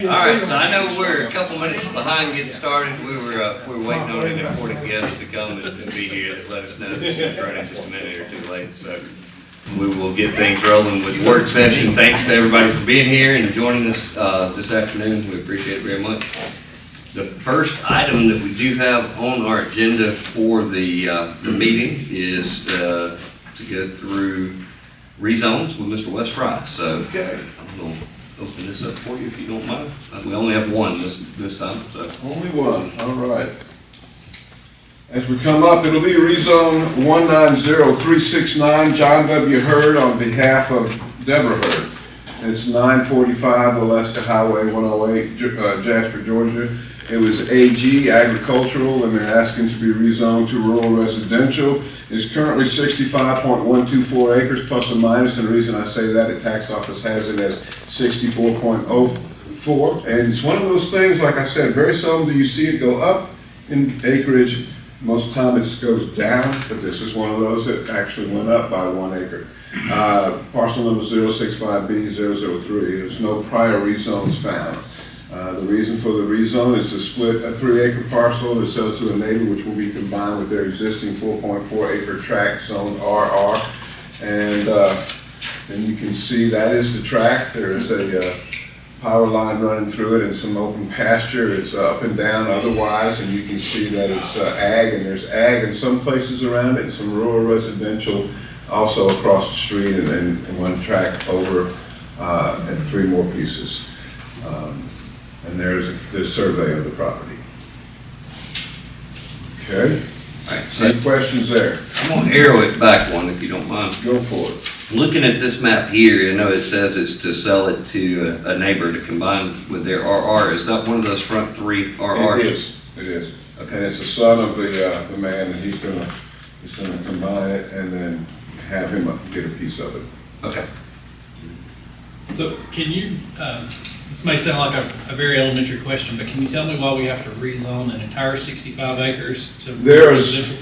All right, so I know we're a couple minutes behind getting started. We were waiting on an important guest to come and be here that let us know that she was running just a minute or two late. So we will get things rolling with the work session. Thanks to everybody for being here and joining us this afternoon. We appreciate it very much. The first item that we do have on our agenda for the meeting is to go through Rezones with Mr. Wes Frye. So I'm going to open this up for you if you don't mind. We only have one this time. So. Only one, all right. As we come up, it'll be rezone 190369, John W. Hurd on behalf of Deborah Hurd. It's 945 Alesta Highway 108, Jasper, Georgia. It was AG, agricultural, and they're asking to be rezoned to rural residential. It's currently 65.124 acres plus or minus, and the reason I say that, the tax office has it as 64.04. And it's one of those things, like I said, very seldom do you see it go up in acreage. Most of the time it goes down, but this is one of those that actually went up by 1 acre. Parcel number 065B003. There's no prior rezones found. The reason for the rezone is to split a 3-acre parcel to sell to a neighbor, which will be combined with their existing 4.4-acre tract zoned RR. And you can see that is the tract. There is a power line running through it and some open pasture. It's up and down otherwise, and you can see that it's ag, and there's ag in some places around it and some rural residential also across the street, and then one tract over and 3 more pieces. And there's a survey of the property. Okay. All right, so any questions there? I'm going to arrow it back one if you don't mind. Go for it. Looking at this map here, I know it says it's to sell it to a neighbor to combine with their RR. Is that one of those front 3 RRs? It is. It is. Okay. And it's the son of the man, and he's gonna combine it and then have him get a piece of it. Okay. So can you, this may sound like a very elementary question, but can you tell me why we have to rezone an entire 65 acres to residential?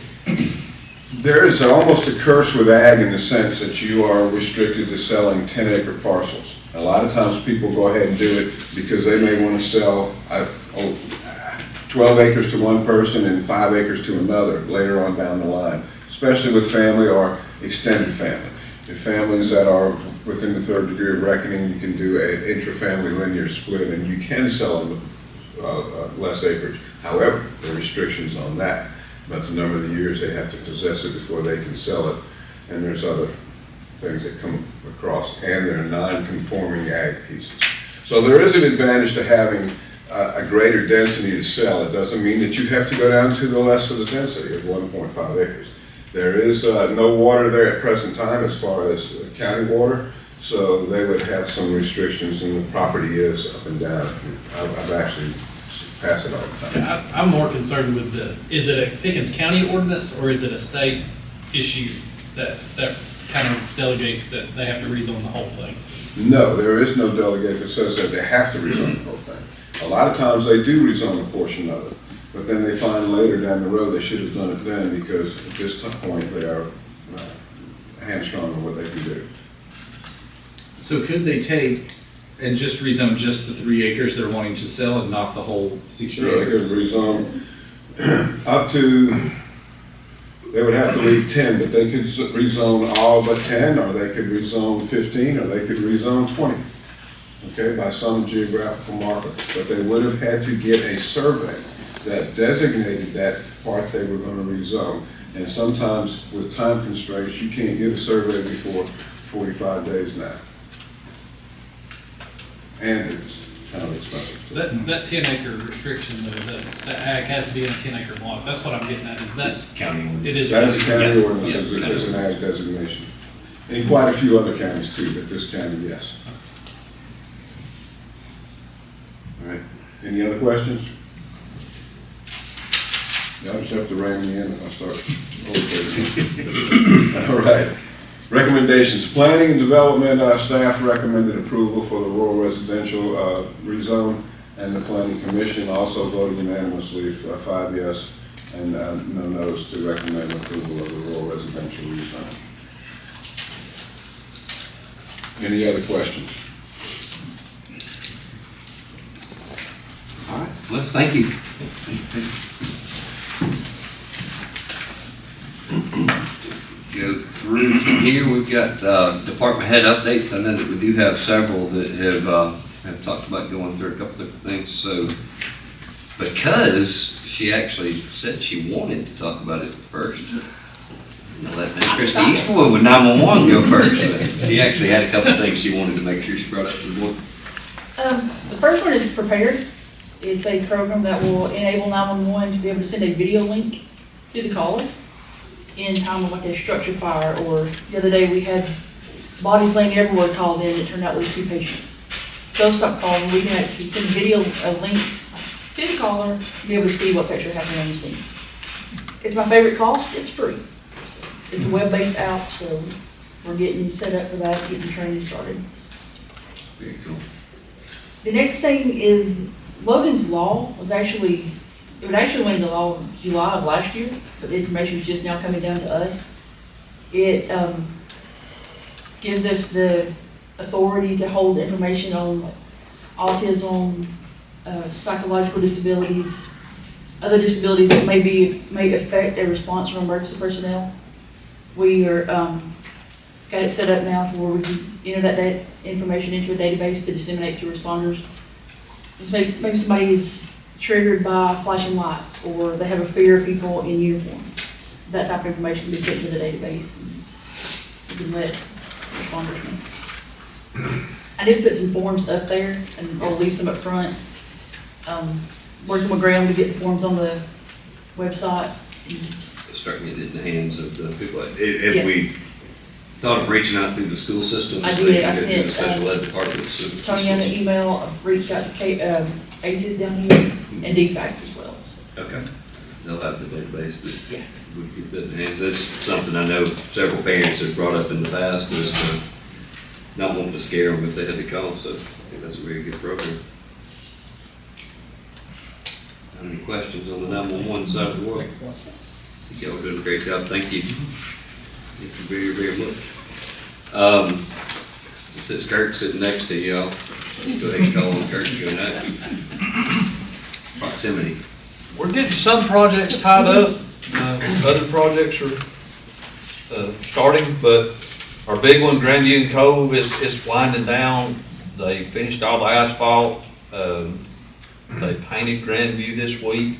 There is almost a curse with ag in the sense that you are restricted to selling 10-acre parcels. A lot of times people go ahead and do it because they may want to sell 12 acres to one person and 5 acres to another later on down the line, especially with family or extended family. If families that are within the 3rd degree of reckoning, you can do an intra-family linear split, and you can sell them less acreage. However, there are restrictions on that, about the number of years they have to possess it before they can sell it, and there's other things that come across, and they're non-conforming ag pieces. So there is an advantage to having a greater density to sell. It doesn't mean that you have to go down to the less of the density of 1.5 acres. There is no water there at present time as far as county water, so they would have some restrictions, and the property is up and down. I've actually passed it all the time. I'm more concerned with is it a Pickens County ordinance or is it a state issue that kind of delegates that they have to rezone the whole thing? No, there is no delegate that says that they have to rezone the whole thing. A lot of times they do rezone a portion of it, but then they find later down the road they should have done it then, because at this point they are hamstrung on what they can do. So could they take and just rezone just the 3 acres they're wanting to sell and not the whole 60 Sure, acres? they could rezone up to, they would have to leave 10, but they could rezone all but 10, or they could rezone 15, or they could rezone 20. Okay, by some geographical marker. But they would have had to get a survey that designated that part they were going to rezone. And sometimes with time constraints, you can't get a survey before 45 days now. And it's kind of expensive. That 10-acre restriction, the ag has to be in a 10-acre block. That's what I'm getting at. Is that County. It is. That is a county yes. ordinance, there's an ag designation. In quite a few other counties too, but this county, yes. All right, any other questions? Y'all just have to rein me in if I start overtaking. All right. Recommendations. Planning and Development staff recommended approval for the rural residential rezone, and the Planning Commission also voted unanimously, 5 yes and no no's, to recommend approval of the rural residential rezone. Any other questions? Well, thank you. Go through from here, we've got department head updates. I know that we do have several that have talked about going through a couple different things. So because she actually said she wanted to talk about it first, let Miss Christie Eastwood with 911 go first. She actually had a couple of things she wanted to make sure she brought up to the board. The first one is Prepared. It's a program that will enable 911 to be able to send a video link to the caller in time of like a structure fire, or the other day we had bodies laying everywhere called in. It turned out there was 2 patients. Those type of calls, we can actually send a link to the caller to be able to see what's actually happening on the scene. It's my favorite cost. It's free. It's a web-based app, so we're getting set up for that, getting training started. Very cool. The next thing is Logan's Law went into law in July of last year, but the information is just now coming down to us. It gives us the authority to hold information on autism, psychological disabilities, other disabilities that may affect a response from emergency personnel. We are got it set up now to where we can enter that information into a database to disseminate to responders. Say maybe somebody is triggered by flashing lights, or they have a fear of people in uniform. That type of information can be put into the database, and we can let responders know. I did put some forms up there, and I'll leave some up front. Working with Graham to get the forms on the website. Starting to get it in the hands of the people. Have Yeah. we thought of reaching out through the school systems? I so did. they can I go through the sent, special ed departments. of the Tony on the schools? email, I've reached out to ACES down here, and DFAX as well. Okay. They'll have the database that Yeah. would get that in hands. That's something I know several parents have brought up in the past, was to not wanting to scare them if they had to call, so I think that's a very good program. Any questions on the 911 side of the world? I think y'all did a great job. Thank you. Thank you very, very much. Since Kirk's sitting next to y'all, let's go ahead and call on Kirk to go now. Proximity. We're getting some projects tied up, other projects are starting, but our big one, Grandview Cove, is winding down. They finished all the asphalt. They painted Grandview this week.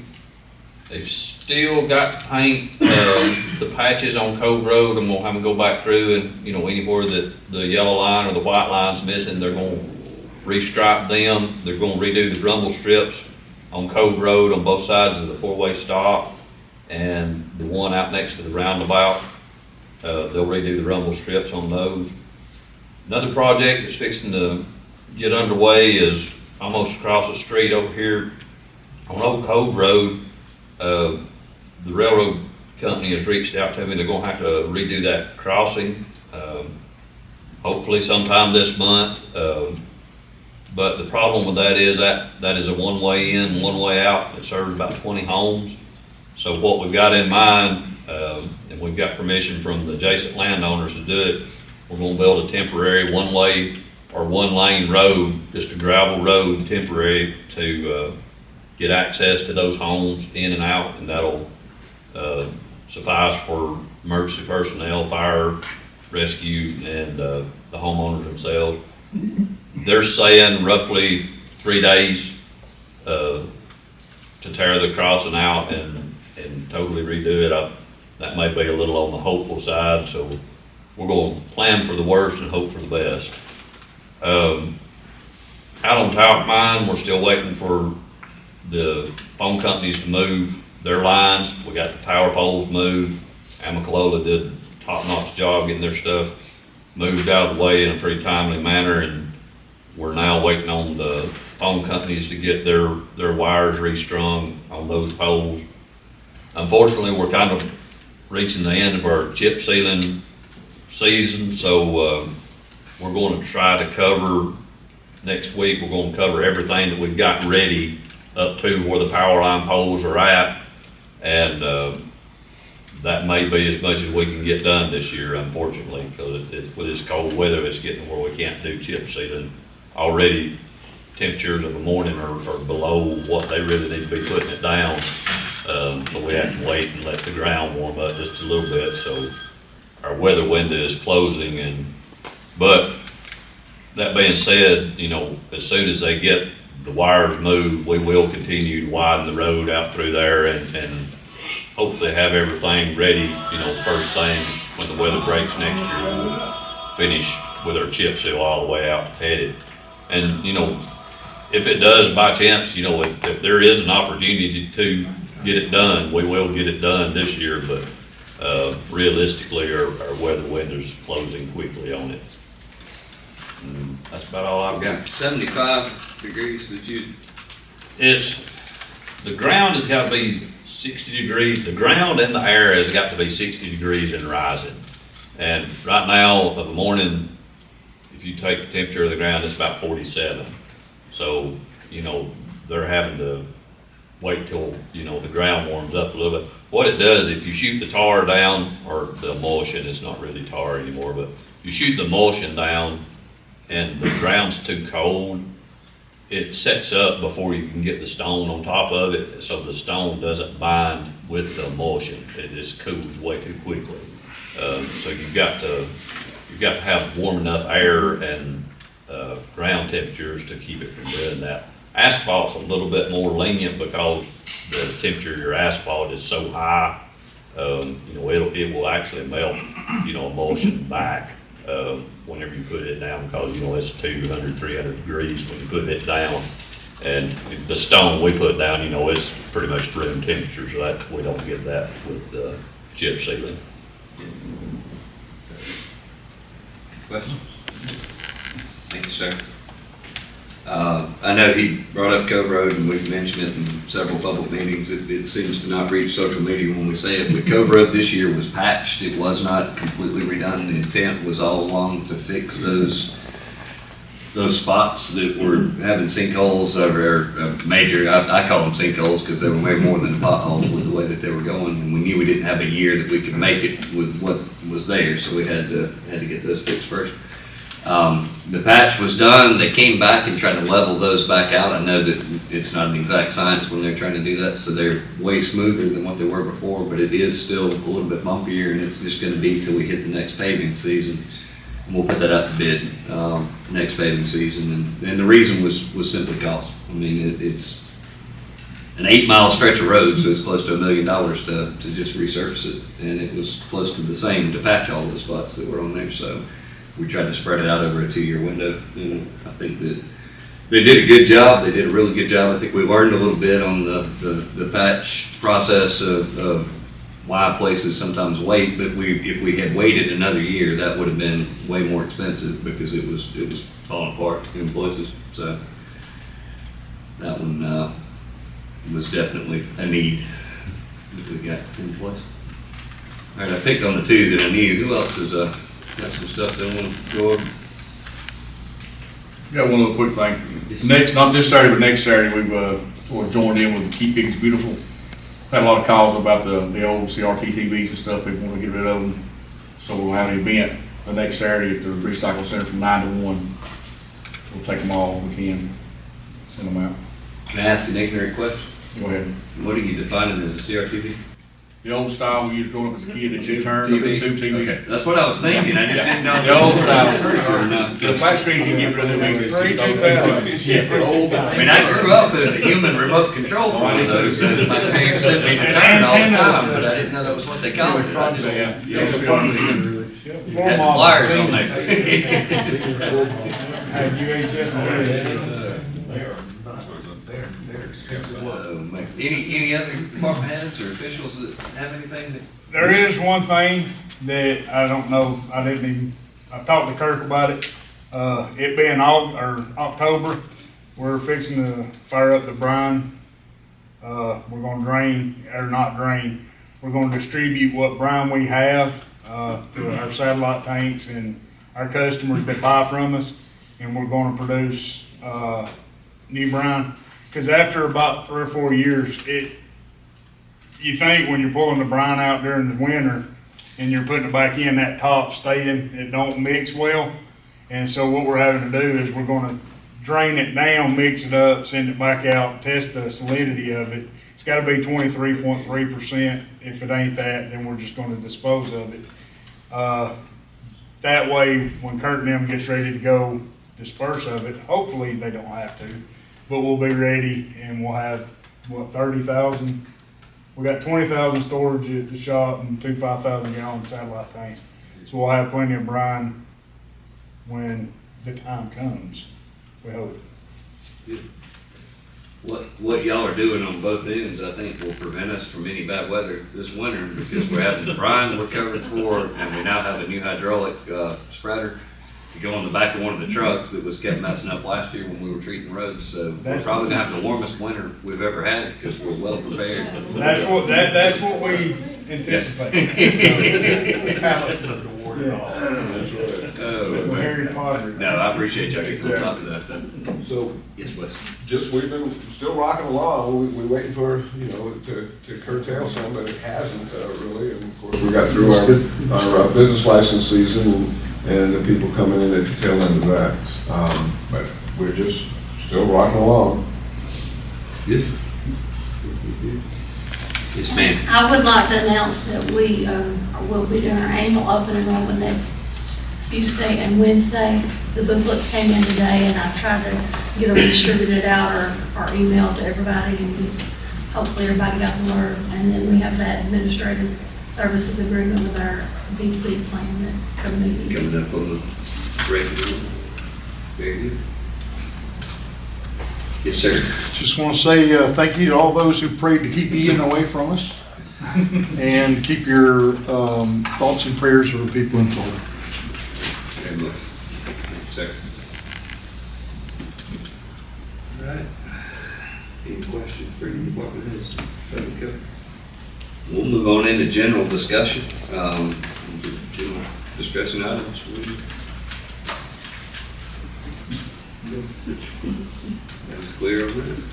They've still got to paint the patches on Cove Road. I'm gonna have them go back through, and anywhere that the yellow line or the white line's missing, they're gonna restripe them. They're gonna redo the rumble strips on Cove Road on both sides of the 4-way stop, and the one out next to the roundabout. They'll redo the rumble strips on those. Another project that's fixing to get underway is almost across the street over here on Old Cove Road. The railroad company has reached out to me. They're gonna have to redo that crossing, hopefully sometime this month. But the problem with that is that is a one-way in, one-way out. It serves about 20 homes. So what we've got in mind, and we've got permission from the adjacent landowners to do it, we're gonna build a temporary one-way or one-lane road, just a gravel road, temporary, to get access to those homes in and out, and that'll suffice for emergency personnel, fire, rescue, and the homeowners themselves. They're saying roughly 3 days to tear the crossing out and totally redo it. That may be a little on the hopeful side, so we're going to plan for the worst and hope for the best. Out on Talc Mine, we're still waiting for the phone companies to move their lines. We got the power poles moved. Amicalola did a top-notch job getting their stuff moved out of the way in a pretty timely manner, and we're now waiting on the phone companies to get their wires restrung on those poles. Unfortunately, we're kind of reaching the end of our chip sealing season, so we're going to try to cover next week. We're going to cover everything that we've got ready up to where the power line poles are at, and that may be as much as we can get done this year, unfortunately, because with this cold weather, it's getting where we can't do chip sealing. Already temperatures of the morning are below what they really need to be putting it down. So we have to wait and let the ground warm up just a little bit, so our weather window is closing but that being said, you know, as soon as they get the wires moved, we will continue to widen the road out through there and hopefully have everything ready, you know, first thing when the weather breaks next year. We'll finish with our chip seal all the way out to Pettit. And, you know, if it does by chance, you know, if there is an opportunity to get it done, we will get it done this year, but realistically, our weather window's closing quickly on it. And that's about all I've got. 75 degrees that The ground has got to be 60 degrees, the ground and the air has got to be 60 degrees and rising. And right now, of the morning, if you take the temperature of the ground, it's about 47. So, you know, they're having to wait till, you know, the ground warms up a little bit. What it does, if you shoot the tar down, or the emulsion, it's not really tar anymore, but you shoot the emulsion down and the ground's too cold, it sets up before you can get the stone on top of it, so the stone doesn't bind with the emulsion. It just cools way too quickly. So you've got to have warm enough air and ground temperatures to keep it from doing that. Asphalt's a little bit more lenient because the temperature of your asphalt is so high. You know, it will actually melt, you know, emulsion back whenever you put it down, because, you know, it's 200, 300 degrees when you put it down. And the stone we put down, you know, it's pretty much room temperature, so that we don't get that with the chip sealing. Questions? Thank you, sir. I know he brought up Cove Road, and we've mentioned it in several public meetings. It seems to not reach social media when we say it, but Cove Road this year was patched. It was not completely redone. The intent was all along to fix those spots that were having sinkholes, or major, I call them sinkholes because they were way more than a pothole with the way that they were going. And we knew we didn't have a year that we could make it with what was there, so we had to get those fixed first. The patch was done. They came back and tried to level those back out. I know that it's not an exact science when they're trying to do that, so they're way smoother than what they were before, but it is still a little bit bumpier, and it's just going to be till we hit the next paving season. And we'll put that out to bid next paving season, and the reason was simply cost. I mean, it's an 8-mile stretch of road, so it's close to $1 million to just resurface it, and it was close to the same to patch all the spots that were on there. So we tried to spread it out over a 2-year window, and I think that they did a good job. They did a really good job. I think we learned a little bit on the patch process of why places sometimes wait, but if we had waited another year, that would have been way more expensive because it was falling apart in places. So that one was definitely a need that we got in place. All right, I picked on the two that I knew. Who else has got some stuff they want to go over? Got one little quick thing. Next, not this Saturday, but next Saturday, we've joined in with Keep Pickens Beautiful. Had a lot of calls about the old CRT TVs and stuff. People want to get rid of them. So we'll have an event the next Saturday at the Recycle Center from 9 to 1. We'll take them all we can, send them out. Can I ask an ignorant question? Go ahead. What are you defining as a CRTV? The old style we used growing up as a kid that you turned up TV? into TV. Okay, that's what I was thinking. I just didn't know. The old style. Or not. The flat screens you can get rid of them. Yes, the old style. I mean, I grew up as a human remote control for one of those. And my parents sent me to turn all the time, but I didn't know that was what they called it. I just had the pliers on there. Any other department heads or officials that have anything that? There is one thing that I don't know, I talked to Kirk about it. It being October, we're fixing to fire up the brine. We're gonna we're gonna distribute what brine we have, to our satellite tanks and our customers that buy from us, and we're gonna produce, new brine. Cause after about 3 or 4 years, you think when you're pulling the brine out during the winter and you're putting it back in, that top staying, it don't mix well. And so what we're having to do is we're gonna drain it down, mix it up, send it back out, test the solidity of it. It's gotta be 23.3%. If it ain't that, then we're just gonna dispose of it. That way, when Kurt and them gets ready to go disperse of it, hopefully they don't have to, but we'll be ready and we'll have, what, 30,000? We got 20,000 storage at the shop and 2 5,000 gallon satellite tanks. So we'll have plenty of brine when the time comes, we hope. What y'all are doing on both ends, I think will prevent us from any bad weather this winter, because we're having the brine we're covered for, and we now have a new hydraulic, spreader to go on the back of one of the trucks that was kept messing up last year when we were treating roads, so we're probably gonna have the warmest winter we've ever had, because we're well prepared. That's what we anticipate. Oh, man. Harry Potter. No, I appreciate y'all getting on top of that, though. So, Yes, Wes. just, we've been still rocking along, we're waiting for, to curtail some, but it hasn't, really, and of course, we got through our business license season, and the people coming in at the tail end of that, but we're just still rocking along. Yes. Yes, ma'am. I would like to announce that we will be doing our annual open enrollment next Tuesday and Wednesday. The booklets came in today, and I tried to get them distributed out or emailed to everybody, and just hopefully everybody got the word. And then we have that administrative services agreement with our DC plan that coming Coming up on the regular one. Very good. Yes, sir. Just want to say thank you to all those who prayed to keep Ian away from us, and keep your thoughts and prayers for the people in Florida. Very much. Thank you, sir. All right. Any questions for you? What it is? We'll move on into general discussion. General discussion items. That's clear over there.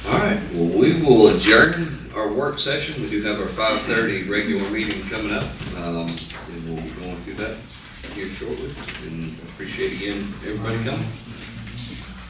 All right, well, we will adjourn our work session. We do have our 5:30 regular meeting coming up, and we'll be going through that here shortly. And appreciate again everybody coming.